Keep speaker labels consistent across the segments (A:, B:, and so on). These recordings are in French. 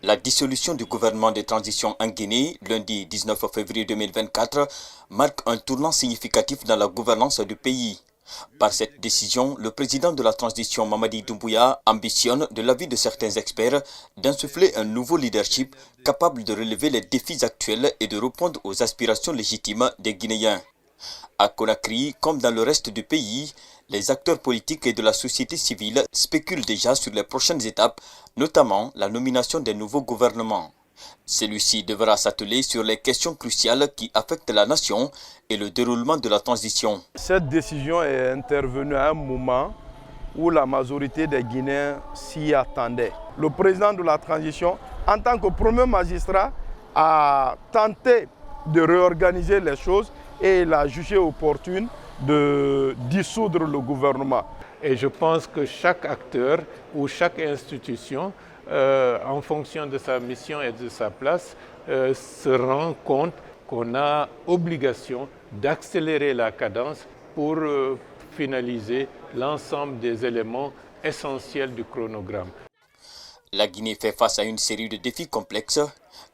A: La dissolution du gouvernement de transition en Guinée, lundi 19 février 2024, marque un tournant significatif dans la gouvernance du pays. Par cette décision, le président de la transition Mamadi Doumbouya ambitionne, de l'avis de certains experts, d'insuffler un nouveau leadership capable de relever les défis actuels et de répondre aux aspirations légitimes des Guinéens. À Conakry, comme dans le reste du pays, les acteurs politiques et de la société civile spéculent déjà sur les prochaines étapes, notamment la nomination des nouveaux gouvernements. Celui-ci devra s'atteler sur les questions cruciales qui affectent la nation et le déroulement de la transition.
B: Cette décision est intervenue à un moment où la majorité des Guinéens s'y attendaient. Le président de la transition, en tant que premier magistrat, a tenté de réorganiser les choses et il a jugé opportune de dissoudre le gouvernement.
C: Et je pense que chaque acteur ou chaque institution, en fonction de sa mission et de sa place, se rend compte qu'on a obligation d'accélérer la cadence pour finaliser l'ensemble des éléments essentiels du chronogramme.
A: La Guinée fait face à une série de défis complexes.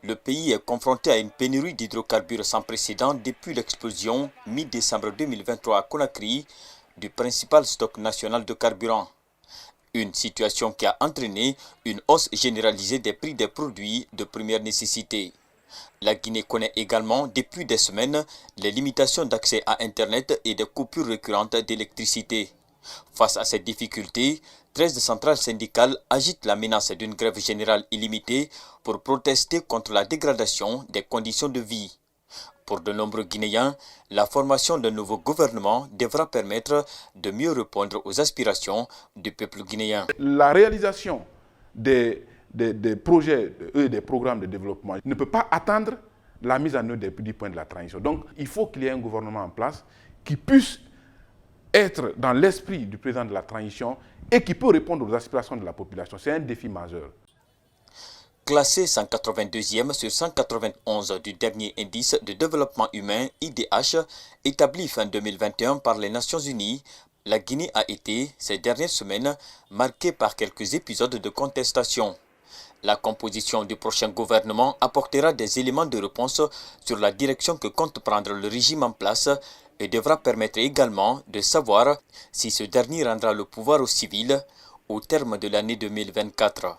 A: Le pays est confronté à une pénurie d'hydrocarbures sans précédent depuis l'explosion mi-décembre 2023 à Conakry du principal stock national de carburant. Une situation qui a entraîné une hausse généralisée des prix des produits de première nécessité. La Guinée connaît également depuis des semaines les limitations d'accès à Internet et des coupures récurrentes d'électricité. Face à ces difficultés, 13 centrales syndicales agitent la menace d'une grève générale illimitée pour protester contre la dégradation des conditions de vie. Pour de nombreux Guinéens, la formation d'un nouveau gouvernement devra permettre de mieux répondre aux aspirations du peuple guinéen.
D: La réalisation des projets et des programmes de développement ne peut pas attendre la mise en œuvre des 10 points de la transition. Donc, il faut qu'il y ait un gouvernement en place qui puisse être dans l'esprit du président de la transition et qui peut répondre aux aspirations de la population. C'est un défi majeur.
A: Classé 182e sur 191 du dernier indice de développement humain IDH établi fin 2021 par les Nations Unies, la Guinée a été, ces dernières semaines, marquée par quelques épisodes de contestation. La composition du prochain gouvernement apportera des éléments de réponse sur la direction que compte prendre le régime en place et devra permettre également de savoir si ce dernier rendra le pouvoir aux civils au terme de l'année 2024.